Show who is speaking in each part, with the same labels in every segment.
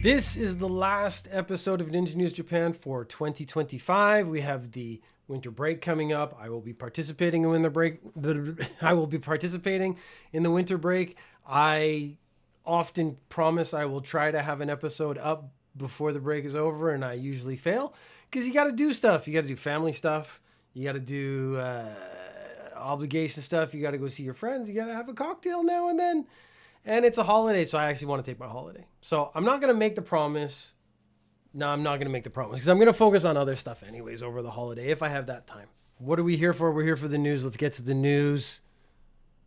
Speaker 1: This is the last episode of Ninja News Japan for 2025. We have the winter break coming up. I will be participating in the break. I will be participating in the winter break. I often promise I will try to have an episode up before the break is over, and I usually fail because you got to do stuff. You got to do family stuff. You got to do obligation stuff. You got to go see your friends. You got to have a cocktail now and then. And it's a holiday, so I actually want to take my holiday. So I'm not going to make the promise. No, I'm not going to make the promise because I'm going to focus on other stuff anyways over the holiday if I have that time. What are we here for? We're here for the news. Let's get to the news.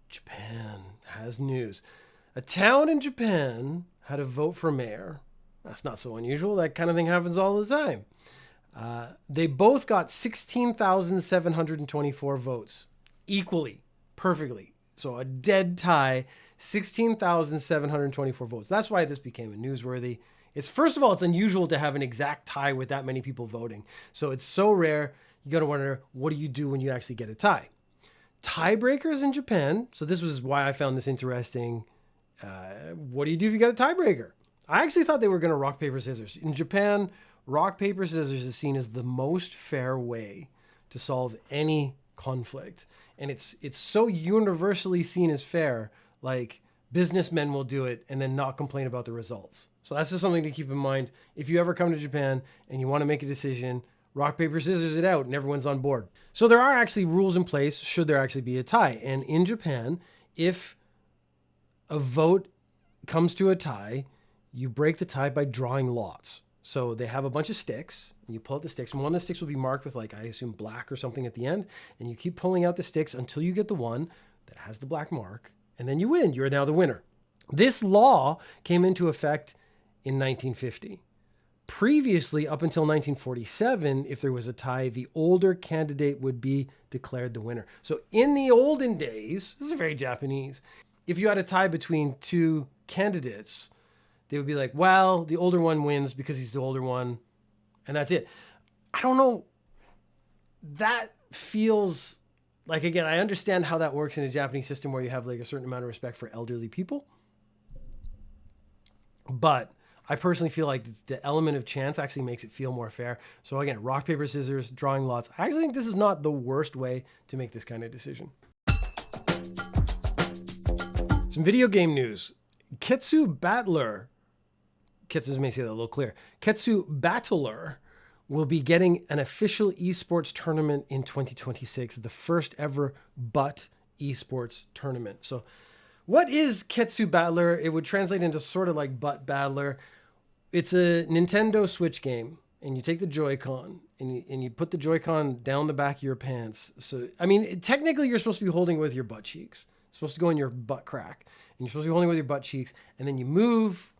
Speaker 1: Japan has news. A town in Japan had a vote for mayor. That's not so unusual. That kind of thing happens all the time. They both got 16,724 votes equally, perfectly. So a dead tie. 16,724 votes. That's why this became a newsworthy. It's first of all, it's unusual to have an exact tie with that many people voting. So it's so rare. You got to wonder, what do you do when you actually get a tie? Tiebreakers in Japan. So this was why I found this interesting. What do you do if you got a tiebreaker? I actually thought they were going to rock, paper, scissors. In Japan, rock, paper, scissors is seen as the most fair way to solve any conflict. And it's so universally seen as fair. Like businessmen will do it and then not complain about the results. So that's just something to keep in mind. If you ever come to Japan and you want to make a decision, rock, paper, scissors it out and everyone's on board. So there are actually rules in place should there actually be a tie. And in Japan, if a vote comes to a tie, you break the tie by drawing lots. So they have a bunch of sticks and you pull out the sticks, and one of the sticks will be marked with, like, I assume black or something at the end. And you keep pulling out the sticks until you get the one that has the black mark. And then you win. You're now the winner. This law came into effect in 1950. Previously, up until 1947, if there was a tie, the older candidate would be declared the winner. So in the olden days, this is very Japanese, if you had a tie between two candidates, they would be like, well, the older one wins because he's the older one, and that's it. I don't know. That feels... Like, again, I understand how that works in a Japanese system where you have like a certain amount of respect for elderly people. But I personally feel like the element of chance actually makes it feel more fair. So again, rock, paper, scissors, drawing lots. I actually think this is not the worst way to make this kind of decision. Some video game news. Ketsu Battler. Ketsu may say that a little clear. Ketsu Battler will be getting an official esports tournament in 2026, the first ever BUT esports tournament. So what is Ketsu Battler? It would translate into sort of like BUT Battler. It's a Nintendo Switch game, and you take the Joy-Con and you put the Joy-Con down the back of your pants. So, I mean, technically you're supposed to be holding it with your butt cheeks. It's supposed to go in your butt crack, and you're supposed to be holding it with your butt cheeks, and then you move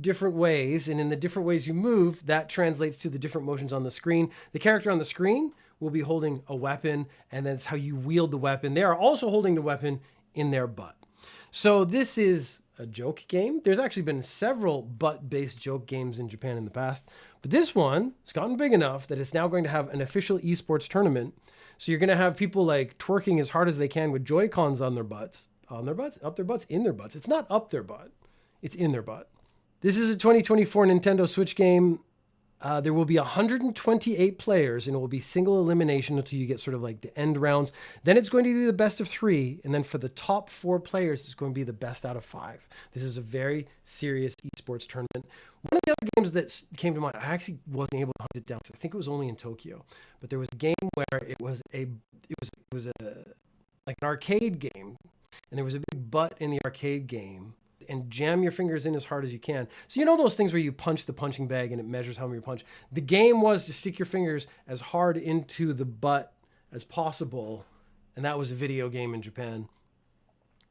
Speaker 1: different ways, and in the different ways you move, that translates to the different motions on the screen. The character on the screen will be holding a weapon, and that's how you wield the weapon. They are also holding the weapon in their butt. So this is a joke game. There's actually been several butt-based joke games in Japan in the past, but this one has gotten big enough that it's now going to have an official esports tournament. So you're going to have people like twerking as hard as they can with Joy-Cons on their butts, up their butts, in their butts. It's not up their butt, it's in their butt. This is a 2024 Nintendo Switch game. There will be 128 players, and it will be single elimination until you get sort of like the end rounds. Then it's going to be the best of 3, and then for the top 4 players, it's going to be the best out of 5. This is a very serious esports tournament. One of the other games that came to mind, I actually wasn't able to hunt it down. I think it was only in Tokyo, but there was a game where it was like an arcade game, and there was a big butt in the arcade game. And jam your fingers in as hard as you can. So you know those things where you punch the punching bag and it measures how many you punch? The game was to stick your fingers as hard into the butt as possible. And that was a video game in Japan.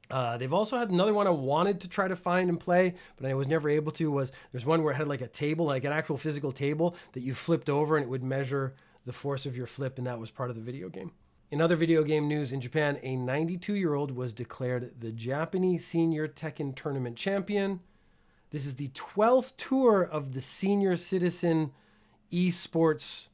Speaker 1: They've also had another one I wanted to try to find and play, but I was never able to. There's one where it had like a table, like an actual physical table that you flipped over and it would measure the force of your flip. And that was part of the video game. In other video game news, in Japan, a 92-year-old was declared the Japanese Senior Tekken Tournament champion. This is the 12th tour of the Senior Citizen esports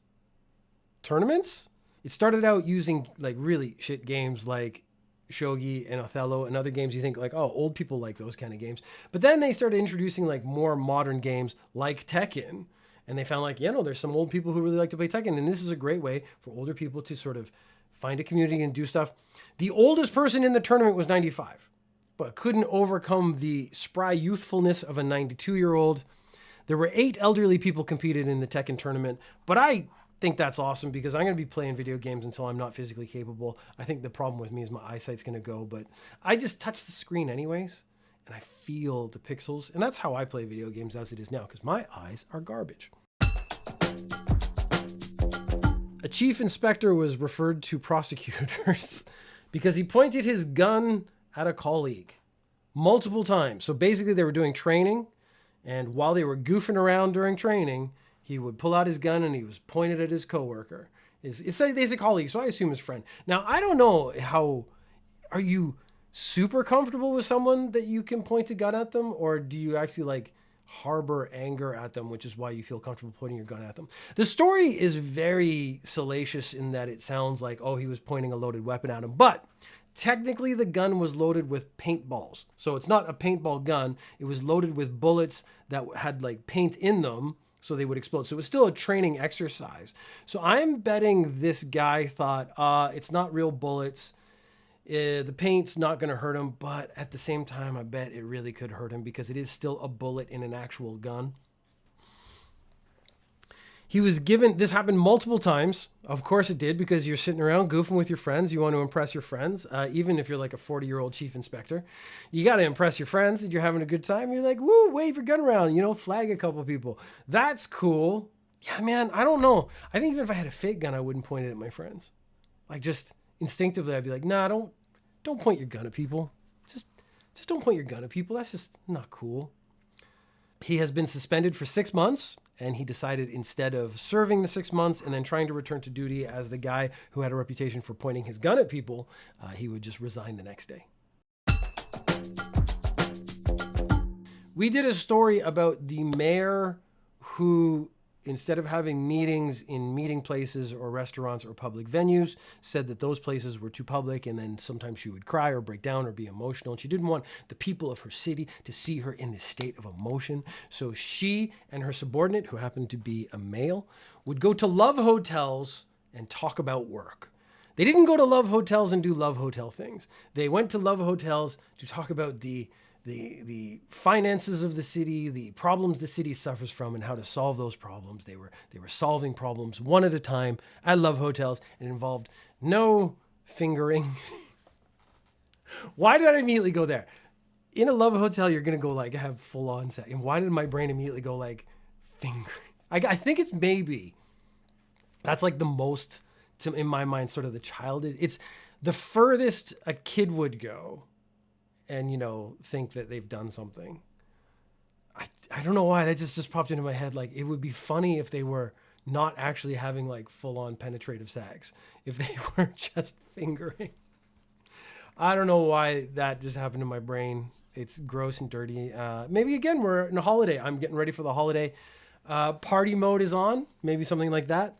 Speaker 1: tournaments. It started out using like really shit games like Shogi and Othello and other games, you think like, oh, old people like those kind of games. But then they started introducing like more modern games like Tekken. And they found like, there's some old people who really like to play Tekken. And this is a great way for older people to sort of find a community and do stuff. The oldest person in the tournament was 95, but couldn't overcome the spry youthfulness of a 92-year-old. There were 8 elderly people competed in the Tekken tournament, but I think that's awesome because I'm going to be playing video games until I'm not physically capable. I think the problem with me is my eyesight's going to go, but I just touch the screen anyways, and I feel the pixels. And that's how I play video games as it is now because my eyes are garbage. A chief inspector was referred to prosecutors because he pointed his gun at a colleague multiple times. So basically they were doing training, and while they were goofing around during training, he would pull out his gun and he was pointed at his coworker. It's a colleague, so I assume his friend. Now, I don't know are you super comfortable with someone that you can point a gun at them, or do you actually like harbor anger at them, which is why you feel comfortable pointing your gun at them? The story is very salacious in that it sounds like, oh, he was pointing a loaded weapon at him, but technically the gun was loaded with paintballs. So it's not a paintball gun. It was loaded with bullets that had like paint in them, so they would explode. So it was still a training exercise. So I'm betting this guy thought, it's not real bullets. The paint's not going to hurt him, but at the same time, I bet it really could hurt him because it is still a bullet in an actual gun. He was given, this happened multiple times. Of course it did, because you're sitting around goofing with your friends. You want to impress your friends, even if you're like a 40-year-old chief inspector. You got to impress your friends and you're having a good time. You're like, woo, wave your gun around, flag a couple people. That's cool. Yeah, man, I don't know. I think even if I had a fake gun, I wouldn't point it at my friends. Like just instinctively, I'd be like, nah, don't point your gun at people. Just don't point your gun at people. That's just not cool. He has been suspended for 6 months, and he decided instead of serving the 6 months and then trying to return to duty as the guy who had a reputation for pointing his gun at people, he would just resign the next day. We did a story about the mayor who, instead of having meetings in meeting places or restaurants or public venues, said that those places were too public, and then sometimes she would cry or break down or be emotional. And she didn't want the people of her city to see her in this state of emotion. So she and her subordinate, who happened to be a male, would go to love hotels and talk about work. They didn't go to love hotels and do love hotel things. They went to love hotels to talk about the finances of the city, the problems the city suffers from, and how to solve those problems. They were solving problems one at a time at love hotels. It involved no fingering. Why did I immediately go there? In a love hotel, you're gonna go like have full on sex. And why did my brain immediately go like fingering? I think it's maybe that's like the most, in my mind, sort of the childish. It's the furthest a kid would go and, think that they've done something. I don't know why that just popped into my head. Like, it would be funny if they were not actually having like full on penetrative sex, if they were just fingering. I don't know why that just happened in my brain. It's gross and dirty. Maybe again, we're in a holiday. I'm getting ready for the holiday. Party mode is on, maybe something like that.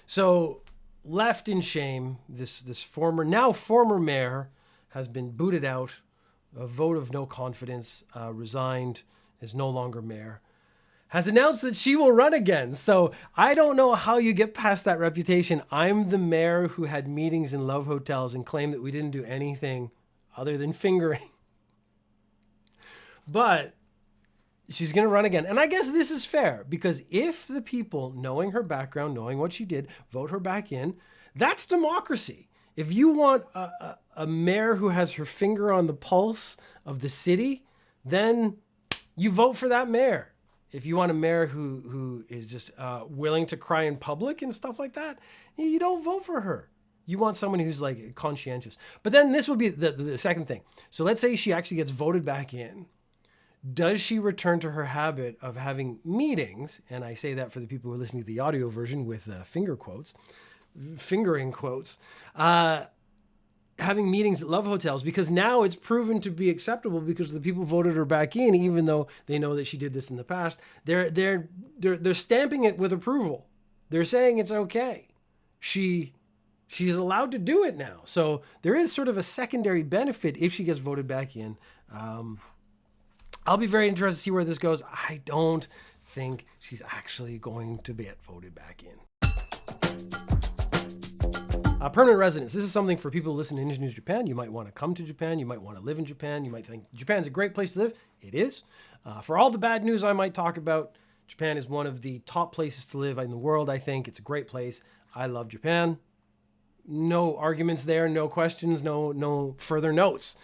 Speaker 1: So left in shame, this former mayor has been booted out, a vote of no confidence, resigned, is no longer mayor, has announced that she will run again. So I don't know how you get past that reputation. I'm the mayor who had meetings in love hotels and claimed that we didn't do anything other than fingering. But she's going to run again. And I guess this is fair, because if the people, knowing her background, knowing what she did, vote her back in, that's democracy. If you want a mayor who has her finger on the pulse of the city, then you vote for that mayor. If you want a mayor who is just willing to cry in public and stuff like that, you don't vote for her. You want someone who's like conscientious. But then this would be the second thing. So let's say she actually gets voted back in. Does she return to her habit of having meetings? And I say that for the people who are listening to the audio version with fingering quotes, having meetings at love hotels, because now it's proven to be acceptable because the people voted her back in, even though they know that she did this in the past. They're stamping it with approval. They're saying it's okay. She She's allowed to do it now. So there is sort of a secondary benefit if she gets voted back in. I'll be very interested to see where this goes. I don't think she's actually going to get voted back in. Permanent residence. This is something for people who listen to Ninja News Japan. You might want to come to Japan. You might want to live in Japan. You might think Japan's a great place to live. It is. For all the bad news I might talk about, Japan is one of the top places to live in the world, I think. It's a great place. I love Japan. No arguments there, no questions, no further notes.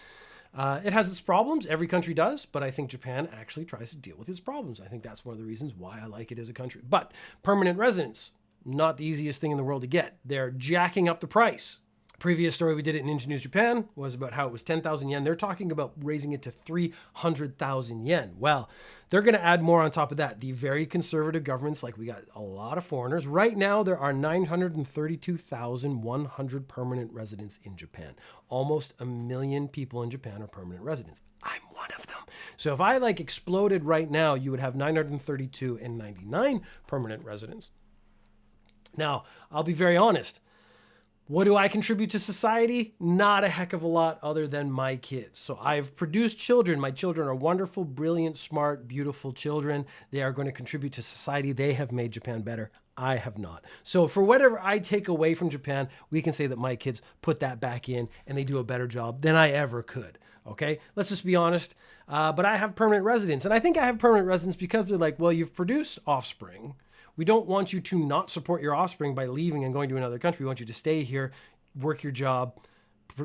Speaker 1: It has its problems. Every country does, but I think Japan actually tries to deal with its problems. I think that's one of the reasons why I like it as a country. But permanent residence, not the easiest thing in the world to get. They're jacking up the price. Previous story we did at Ninja News Japan was about how it was 10,000 yen. They're talking about raising it to 300,000 yen. Well, they're going to add more on top of that. The very conservative governments, like we got a lot of foreigners. Right now, there are 932,100 permanent residents in Japan. Almost 1 million people in Japan are permanent residents. I'm one of them. So if I exploded right now, you would have 932 and 99 permanent residents. Now, I'll be very honest. What do I contribute to society? Not a heck of a lot other than my kids. So I've produced children. My children are wonderful, brilliant, smart, beautiful children. They are going to contribute to society. They have made Japan better. I have not. So for whatever I take away from Japan, we can say that my kids put that back in and they do a better job than I ever could. Okay, let's just be honest. But I have permanent residence. And I think I have permanent residence because they're like, well, you've produced offspring. We don't want you to not support your offspring by leaving and going to another country. We want you to stay here, work your job,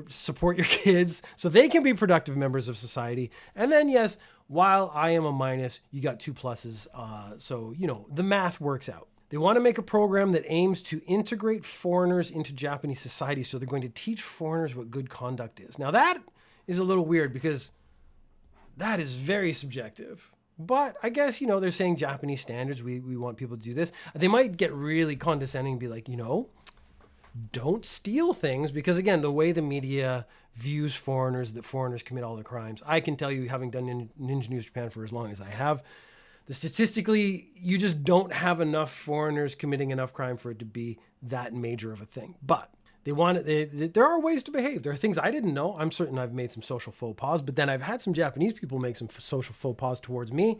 Speaker 1: support your kids so they can be productive members of society. And then, yes, while I am a minus, you got 2 pluses. So, the math works out. They want to make a program that aims to integrate foreigners into Japanese society. So they're going to teach foreigners what good conduct is. Now, that is a little weird because that is very subjective. But I guess, they're saying Japanese standards. We want people to do this. They might get really condescending and be like, don't steal things. Because again, the way the media views foreigners, that foreigners commit all the crimes. I can tell you, having done Ninja News Japan for as long as I have, statistically, you just don't have enough foreigners committing enough crime for it to be that major of a thing. But there are ways to behave. There are things I didn't know. I'm certain I've made some social faux pas, but then I've had some Japanese people make some social faux pas towards me.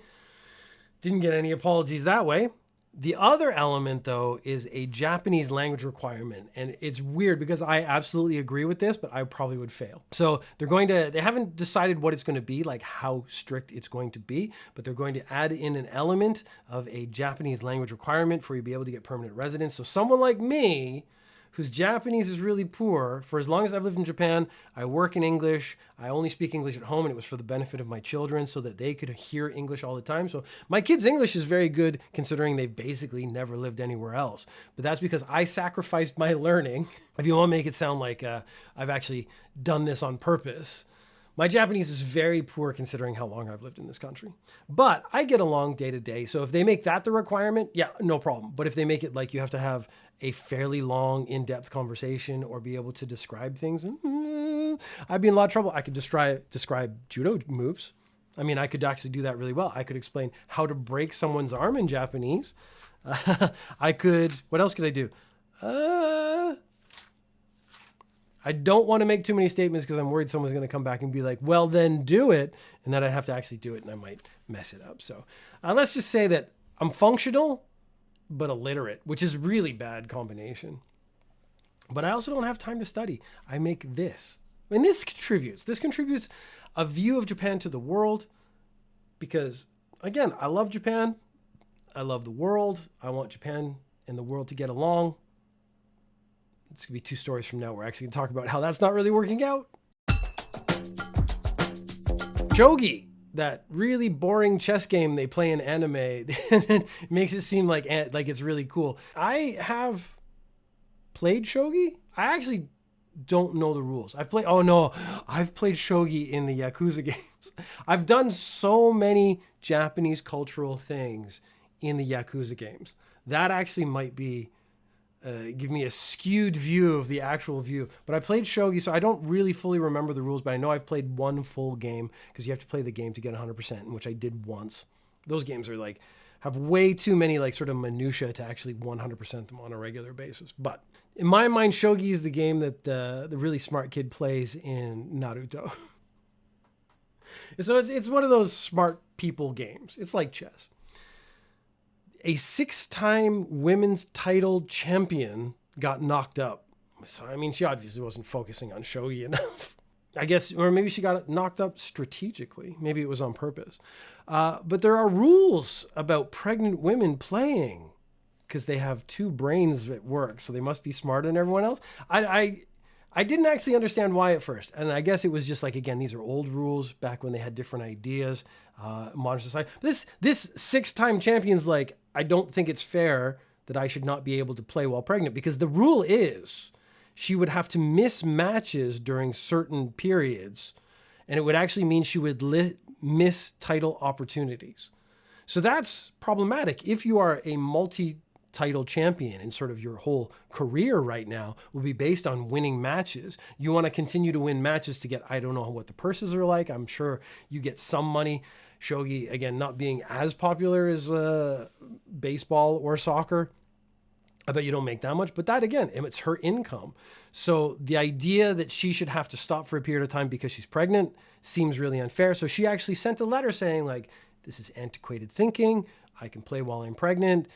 Speaker 1: Didn't get any apologies that way. The other element, though, is a Japanese language requirement. And it's weird because I absolutely agree with this, but I probably would fail. So they haven't decided what it's going to be, like how strict it's going to be, but they're going to add in an element of a Japanese language requirement for you to be able to get permanent residence. So someone like me, whose Japanese is really poor, for as long as I've lived in Japan, I work in English. I only speak English at home, and it was for the benefit of my children so that they could hear English all the time. So my kids' English is very good considering they've basically never lived anywhere else. But that's because I sacrificed my learning. If you want to make it sound like I've actually done this on purpose, my Japanese is very poor considering how long I've lived in this country. But I get along day to day. So if they make that the requirement, yeah, no problem. But if they make it like you have to have a fairly long, in-depth conversation or be able to describe things, I'd be in a lot of trouble. I could describe judo moves. I mean, I could actually do that really well. I could explain how to break someone's arm in Japanese. What else could I do? I don't want to make too many statements because I'm worried someone's going to come back and be like, well, then do it. And then I'd have to actually do it and I might mess it up. So let's just say that I'm functional, but illiterate, which is really bad combination. But I also don't have time to study. I make this. And this contributes a view of Japan to the world because, again, I love Japan. I love the world. I want Japan and the world to get along. It's going to be 2 stories from now. We're actually going to talk about how that's not really working out. Shogi, that really boring chess game they play in anime, makes it seem like it's really cool. I have played Shogi. I actually don't know the rules. I've played Shogi in the Yakuza games. I've done so many Japanese cultural things in the Yakuza games. That actually might be give me a skewed view of the actual view. But I played Shogi, so I don't really fully remember the rules, but I know I've played one full game because you have to play the game to get 100%, which I did once. Those games are like, have way too many like sort of minutia to actually 100% them on a regular basis. But in my mind, shogi is the game that the really smart kid plays in Naruto. So it's one of those smart people games. It's like chess. A 6-time women's title champion got knocked up. So, I mean, she obviously wasn't focusing on shogi enough. I guess, or maybe she got knocked up strategically. Maybe it was on purpose. But there are rules about pregnant women playing because they have 2 brains at work. So they must be smarter than everyone else. I didn't actually understand why at first. And I guess it was just like, again, these are old rules back when they had different ideas, modern society. This 6-time champion's like, I don't think it's fair that I should not be able to play while pregnant, because the rule is she would have to miss matches during certain periods, and it would actually mean she would miss title opportunities. So that's problematic. If you are a multi-title champion and sort of your whole career right now will be based on winning matches, you want to continue to win matches to get, I don't know what the purses are like. I'm sure you get some money. Shogi, again, not being as popular as baseball or soccer, I bet you don't make that much, but that, again, it's her income. So the idea that she should have to stop for a period of time because she's pregnant seems really unfair. So she actually sent a letter saying, like, this is antiquated thinking. I can play while I'm pregnant.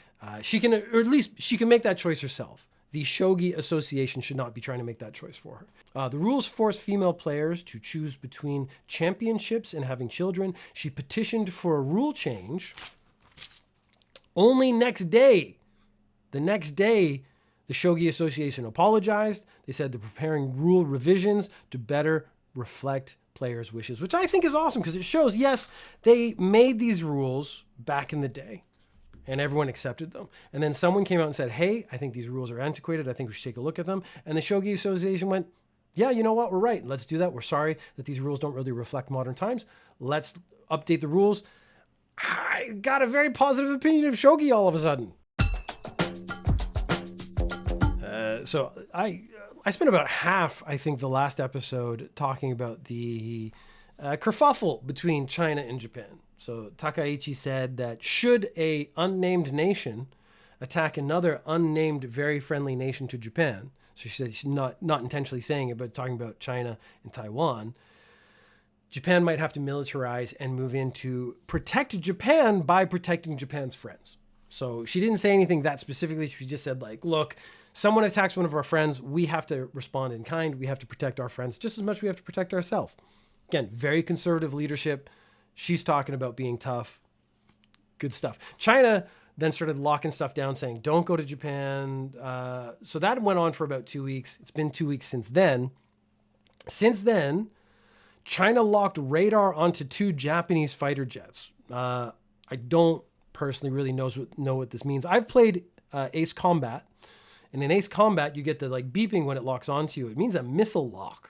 Speaker 1: She can, or at least she can make that choice herself. The Shogi Association should not be trying to make that choice for her. The rules force female players to choose between championships and having children. She petitioned for a rule change. Only the next day, the Shogi Association apologized. They said they're preparing rule revisions to better reflect players' wishes, which I think is awesome because it shows, yes, they made these rules back in the day and everyone accepted them. And then someone came out and said, hey, I think these rules are antiquated. I think we should take a look at them. And the Shogi Association went, yeah, you know what? We're right. Let's do that. We're sorry that these rules don't really reflect modern times. Let's update the rules. I got a very positive opinion of Shogi all of a sudden. So I spent about half, I think, the last episode talking about the kerfuffle between China and Japan. So Takaichi said that should a unnamed nation attack another unnamed, very friendly nation to Japan, so she said she's not intentionally saying it, but talking about China and Taiwan, Japan might have to militarize and move in to protect Japan by protecting Japan's friends. So she didn't say anything that specifically. She just said, like, look, someone attacks one of our friends, we have to respond in kind. We have to protect our friends just as much as we have to protect ourselves. Again, very conservative leadership. She's talking about being tough. Good stuff. China then started locking stuff down, saying, don't go to Japan. So that went on for about 2 weeks. It's been 2 weeks since then. Since then, China locked radar onto 2 Japanese fighter jets. I don't personally really know what this means. I've played Ace Combat. And in Ace Combat, you get the like beeping when it locks onto you. It means a missile lock.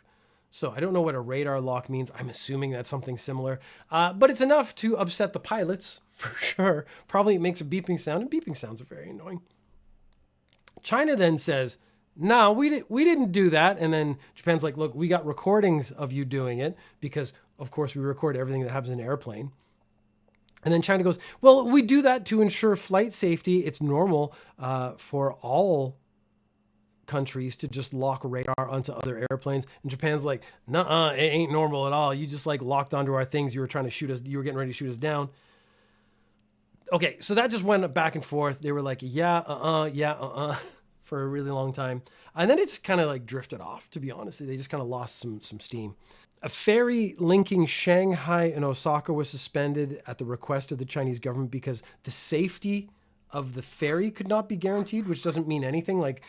Speaker 1: So I don't know what a radar lock means. I'm assuming that's something similar. But it's enough to upset the pilots, for sure. Probably it makes a beeping sound, and beeping sounds are very annoying. China then says, no, we didn't do that. And then Japan's like, look, we got recordings of you doing it because, of course, we record everything that happens in an airplane. And then China goes, well, we do that to ensure flight safety. It's normal for all countries to just lock radar onto other airplanes. And Japan's like, nuh-uh, it ain't normal at all. You just like locked onto our things. You were trying to shoot us. You were getting ready to shoot us down. Okay, so that just went back and forth. They were like, yeah, for a really long time. And then it just kind of like drifted off, to be honest. They just kind of lost some steam. A ferry linking Shanghai and Osaka was suspended at the request of the Chinese government because the safety of the ferry could not be guaranteed, which doesn't mean anything. Like,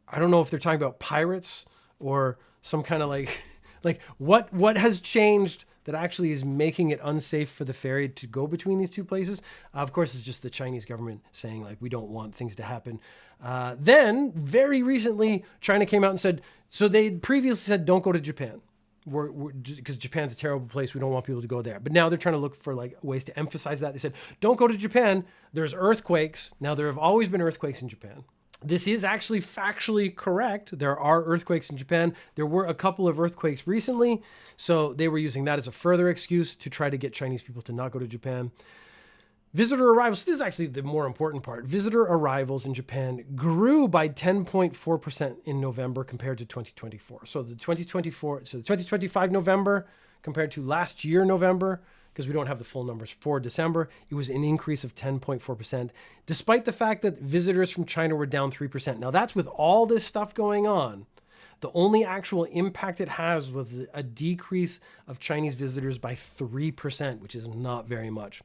Speaker 1: I don't know if they're talking about pirates or some kind of like what has changed that actually is making it unsafe for the ferry to go between these two places. Of course, it's just the Chinese government saying like, we don't want things to happen. Then very recently, China came out and said, so they previously said, don't go to Japan. Because Japan's a terrible place. We don't want people to go there. But now they're trying to look for like ways to emphasize that. They said, don't go to Japan. There's earthquakes. Now there have always been earthquakes in Japan. This is actually factually correct. There are earthquakes in Japan. There were a couple of earthquakes recently. So they were using that as a further excuse to try to get Chinese people to not go to Japan. Visitor arrivals, this is actually the more important part. Visitor arrivals in Japan grew by 10.4% in November compared to 2024. So the 2025 November compared to last year November, because we don't have the full numbers for December, it was an increase of 10.4%, despite the fact that visitors from China were down 3%. Now that's with all this stuff going on. The only actual impact it has was a decrease of Chinese visitors by 3%, which is not very much.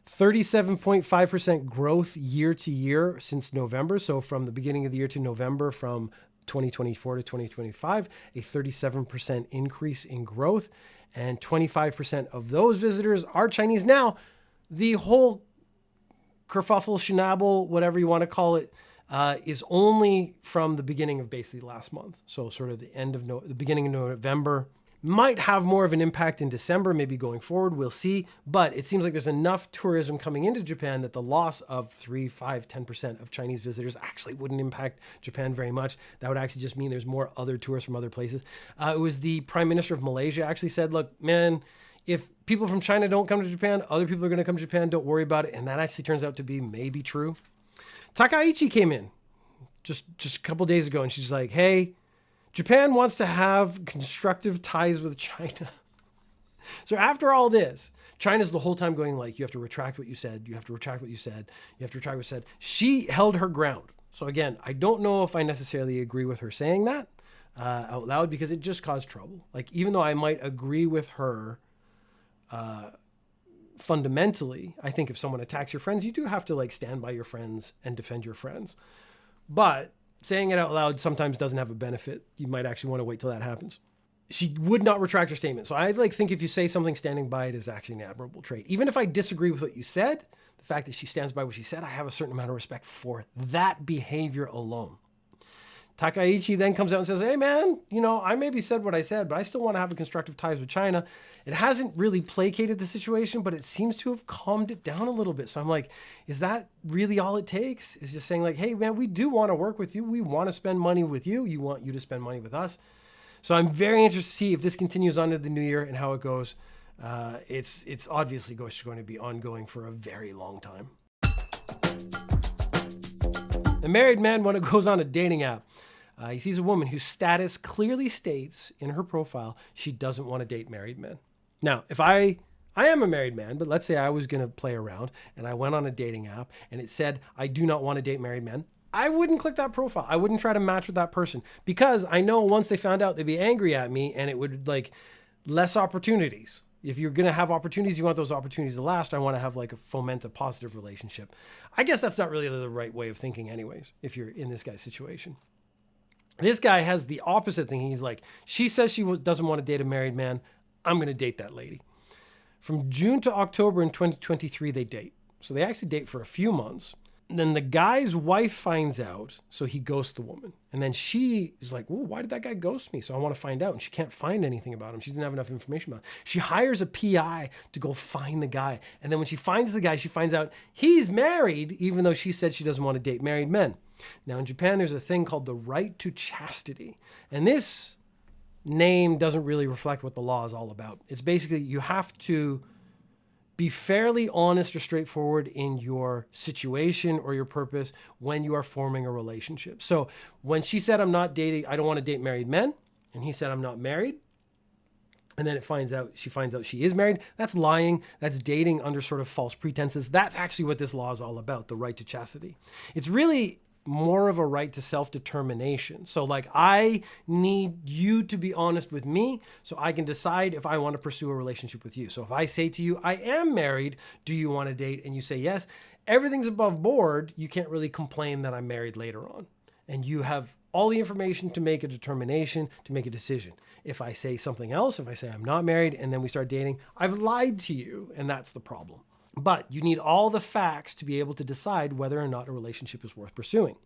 Speaker 1: 37.5% growth year to year since November. So from the beginning of the year to November, from 2024 to 2025, a 37% increase in growth. And 25% of those visitors are Chinese. Now, the whole kerfuffle, shenabble, whatever you want to call it, is only from the beginning of basically last month. So sort of the beginning of November. Might have more of an impact in December, maybe going forward, we'll see. But it seems like there's enough tourism coming into Japan that the loss of 3, 5, 10% of Chinese visitors actually wouldn't impact Japan very much. That would actually just mean there's more other tourists from other places. It was the Prime Minister of Malaysia actually said, look, man, if people from China don't come to Japan, other people are going to come to Japan. Don't worry about it. And that actually turns out to be maybe true. Takaichi came in just a couple days ago, and she's like, hey, Japan wants to have constructive ties with China. So after all this, China's the whole time going like, you have to retract what you said. You have to retract what you said. You have to retract what you said. She held her ground. So again, I don't know if I necessarily agree with her saying that out loud, because it just caused trouble. Like, even though I might agree with her fundamentally, I think if someone attacks your friends, you do have to like stand by your friends and defend your friends. But saying it out loud sometimes doesn't have a benefit. You might actually want to wait till that happens. She would not retract her statement. So I think if you say something, standing by it is actually an admirable trait. Even if I disagree with what you said, the fact that she stands by what she said, I have a certain amount of respect for that behavior alone. Takaichi then comes out and says, hey man, I maybe said what I said, but I still want to have a constructive ties with China. It hasn't really placated the situation, but it seems to have calmed it down a little bit. So I'm like, is that really all it takes? Is just saying like, hey man, we do want to work with you. We want to spend money with you. You want you to spend money with us. So I'm very interested to see if this continues on to the new year and how it goes. It's obviously going to be ongoing for a very long time. A married man, when it goes on a dating app, he sees a woman whose status clearly states in her profile she doesn't want to date married men. Now, if I am a married man, but let's say I was going to play around and I went on a dating app and it said, I do not want to date married men, I wouldn't click that profile. I wouldn't try to match with that person, because I know once they found out, they'd be angry at me and it would like less opportunities. If you're going to have opportunities, you want those opportunities to last. I want to have like foment a positive relationship. I guess that's not really the right way of thinking anyways, if you're in this guy's situation. This guy has the opposite thing. He's like, she says she doesn't want to date a married man. I'm going to date that lady. From June to October in 2023, they date. So they actually date for a few months. And then the guy's wife finds out, so he ghosts the woman. And then she is like, well, why did that guy ghost me? So I want to find out. And she can't find anything about him. She didn't have enough information about him. She hires a PI to go find the guy. And then when she finds the guy, she finds out he's married, even though she said she doesn't want to date married men. Now in Japan, there's a thing called the right to chastity. And this name doesn't really reflect what the law is all about. It's basically you have to be fairly honest or straightforward in your situation or your purpose when you are forming a relationship. So when she said, I don't want to date married men, and he said, I'm not married, and then she finds out she is married, that's lying. That's dating under sort of false pretenses. That's actually what this law is all about, the right to chastity. It's really more of a right to self-determination. So like, I need you to be honest with me so I can decide if I want to pursue a relationship with you. So if I say to you, I am married, do you want to date? And you say yes, everything's above board. You can't really complain that I'm married later on. And you have all the information to make a determination, to make a decision. If I say something else, if I say I'm not married and then we start dating, I've lied to you, and that's the problem. But you need all the facts to be able to decide whether or not a relationship is worth pursuing.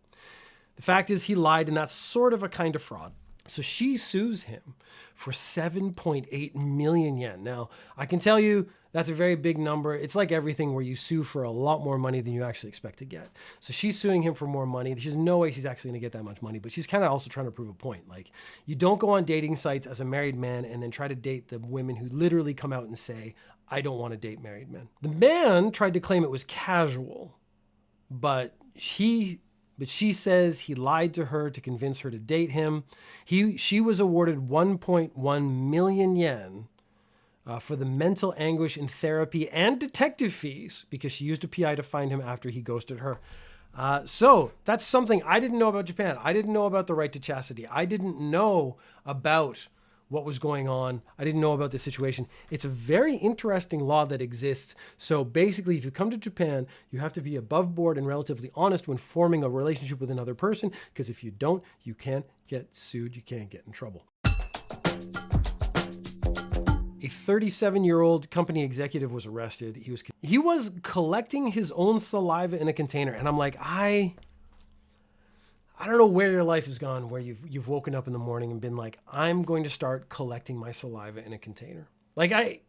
Speaker 1: The fact is he lied, and that's sort of a kind of fraud. So she sues him for 7.8 million yen. Now, I can tell you that's a very big number. It's like everything where you sue for a lot more money than you actually expect to get. So she's suing him for more money. There's no way she's actually going to get that much money, but she's kind of also trying to prove a point. Like, you don't go on dating sites as a married man and then try to date the women who literally come out and say, I don't want to date married men. The man tried to claim it was casual, but she says he lied to her to convince her to date him. She was awarded 1.1 million yen for the mental anguish in therapy and detective fees because she used a PI to find him after he ghosted her. So that's something I didn't know about Japan. I didn't know about the right to chastity. I didn't know about what was going on. I didn't know about this situation. It's a very interesting law that exists. So basically, if you come to Japan, you have to be above board and relatively honest when forming a relationship with another person, because if you don't, you can get sued. You can get in trouble. A 37-year-old company executive was arrested. He was collecting his own saliva in a container. And I'm like, I don't know where your life has gone, where you've woken up in the morning and been like, I'm going to start collecting my saliva in a container. Like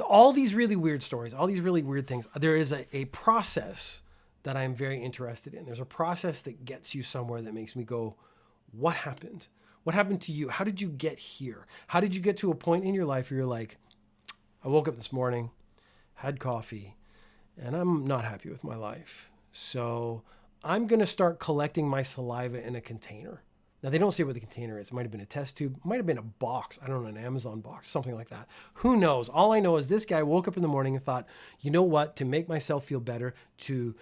Speaker 1: all these really weird stories, all these really weird things. There is a process that I'm very interested in. There's a process that gets you somewhere that makes me go, what happened? What happened to you? How did you get here? How did you get to a point in your life where you're like, I woke up this morning, had coffee, and I'm not happy with my life. So I'm going to start collecting my saliva in a container. Now, they don't say what the container is. It might have been a test tube. It might have been a box. I don't know, an Amazon box, something like that. Who knows? All I know is this guy woke up in the morning and thought, you know what? To make myself feel better, to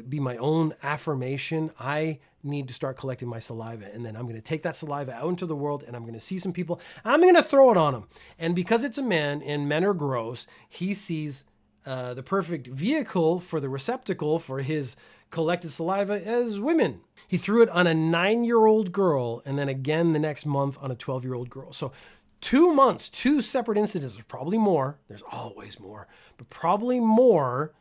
Speaker 1: be my own affirmation, I need to start collecting my saliva. And then I'm going to take that saliva out into the world and I'm going to see some people. I'm going to throw it on them. And because it's a man and men are gross, he sees the perfect vehicle for the receptacle for his collected saliva as women. He threw it on a 9-year-old girl and then again the next month on a 12-year-old girl. So 2 months, 2 separate incidents, probably more. There's always more, but probably more.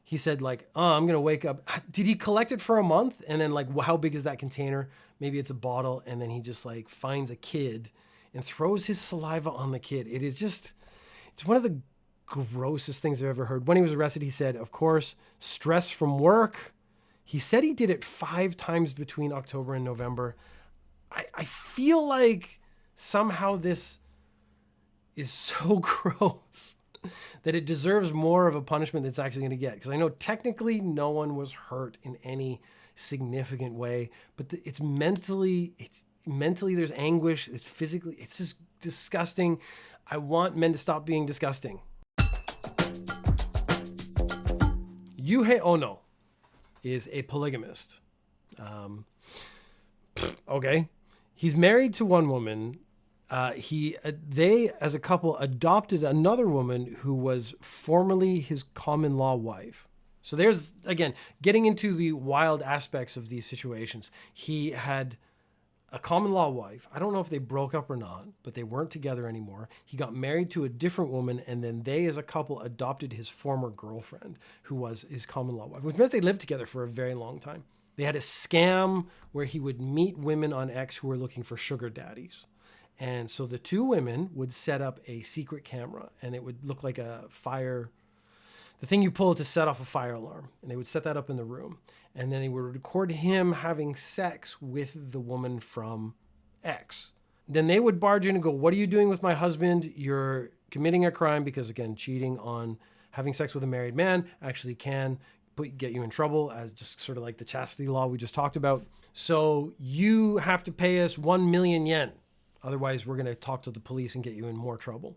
Speaker 1: He said like, oh, I'm going to wake up. Did he collect it for a month? And then like, how big is that container? Maybe it's a bottle. And then he just like finds a kid and throws his saliva on the kid. It is just, it's one of the grossest things I've ever heard. When he was arrested, he said, of course, stress from work. He said he did it 5 times between October and November. I feel like somehow this is so gross that it deserves more of a punishment that's actually going to get. Because I know technically no one was hurt in any significant way, but it's mentally there's anguish. It's physically, it's just disgusting. I want men to stop being disgusting. Yuhei Ono is a polygamist. Okay. He's married to one woman. They, as a couple, adopted another woman who was formerly his common law wife. So there's, again, getting into the wild aspects of these situations. He had a common law wife. I don't know if they broke up or not, but they weren't together anymore. He got married to a different woman, and then they, as a couple, adopted his former girlfriend, who was his common law wife, which meant they lived together for a very long time. They had a scam where he would meet women on X who were looking for sugar daddies. And so the 2 women would set up a secret camera, and it would look like a fire, the thing you pull to set off a fire alarm. And they would set that up in the room. And then they would record him having sex with the woman from X. Then they would barge in and go, what are you doing with my husband? You're committing a crime, because again, cheating on having sex with a married man actually can get you in trouble, as just sort of like the chastity law we just talked about. So you have to pay us 1 million yen. Otherwise, we're going to talk to the police and get you in more trouble.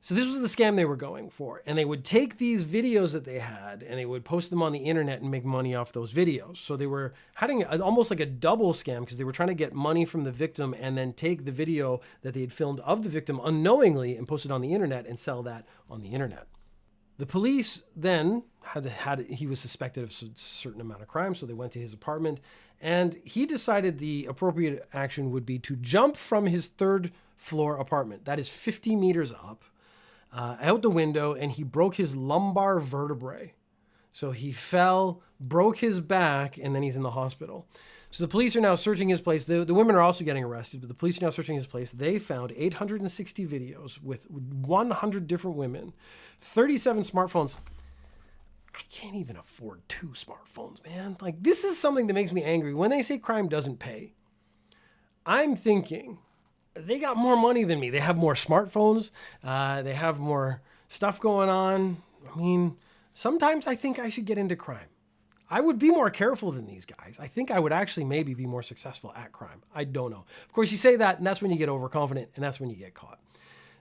Speaker 1: So this was the scam they were going for. And they would take these videos that they had and they would post them on the internet and make money off those videos. So they were having almost like a double scam, because they were trying to get money from the victim and then take the video that they had filmed of the victim unknowingly and post it on the internet and sell that on the internet. The police then he was suspected of a certain amount of crime. So they went to his apartment and he decided the appropriate action would be to jump from his 3rd floor apartment. That is 50 meters up. Out the window, and he broke his lumbar vertebrae. So he fell, broke his back, and then he's in the hospital. So the police are now searching his place. The women are also getting arrested, but the police are now searching his place. They found 860 videos with 100 different women, 37 smartphones. I can't even afford 2 smartphones, man. Like, this is something that makes me angry. When they say crime doesn't pay, I'm thinking, they got more money than me. They have more smartphones. They have more stuff going on. I mean, sometimes I think I should get into crime. I would be more careful than these guys. I think I would actually maybe be more successful at crime. I don't know. Of course, you say that, and that's when you get overconfident, and that's when you get caught.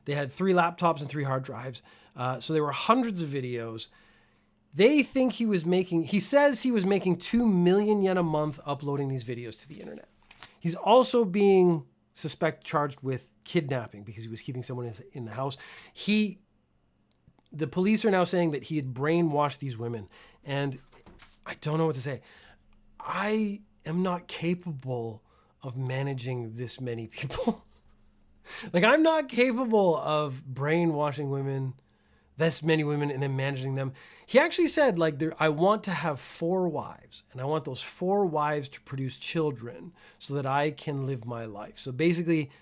Speaker 1: They had 3 laptops and 3 hard drives. So there were hundreds of videos. They think he says he was making 2 million yen a month uploading these videos to the internet. He's also being charged with kidnapping because he was keeping someone in the house. The police are now saying that he had brainwashed these women, and I don't know what to say. I am not capable of managing this many people. Like, I'm not capable of brainwashing women, this many women, and then managing them. He actually said, like, I want to have 4 wives, and I want those 4 wives to produce children so that I can live my life. So basically,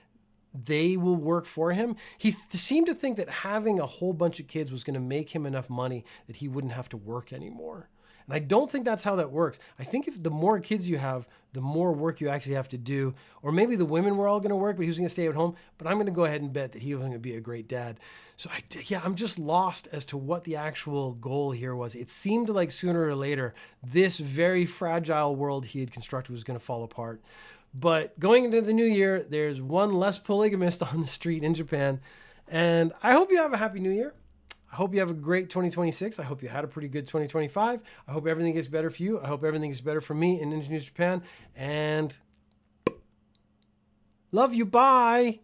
Speaker 1: they will work for him. He seemed to think that having a whole bunch of kids was going to make him enough money that he wouldn't have to work anymore. And I don't think that's how that works. I think if the more kids you have, the more work you actually have to do. Or maybe the women were all going to work, but he was going to stay at home. But I'm going to go ahead and bet that he was going to be a great dad. So I'm just lost as to what the actual goal here was. It seemed like sooner or later, this very fragile world he had constructed was going to fall apart. But going into the new year, there's one less polygamist on the street in Japan. And I hope you have a happy new year. I hope you have a great 2026. I hope you had a pretty good 2025. I hope everything gets better for you. I hope everything gets better for me in Ninja News Japan. And love you. Bye.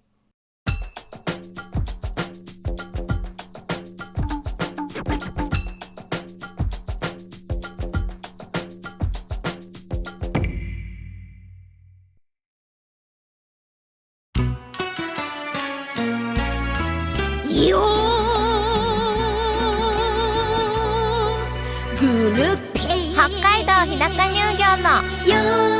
Speaker 2: 北海道日高乳業の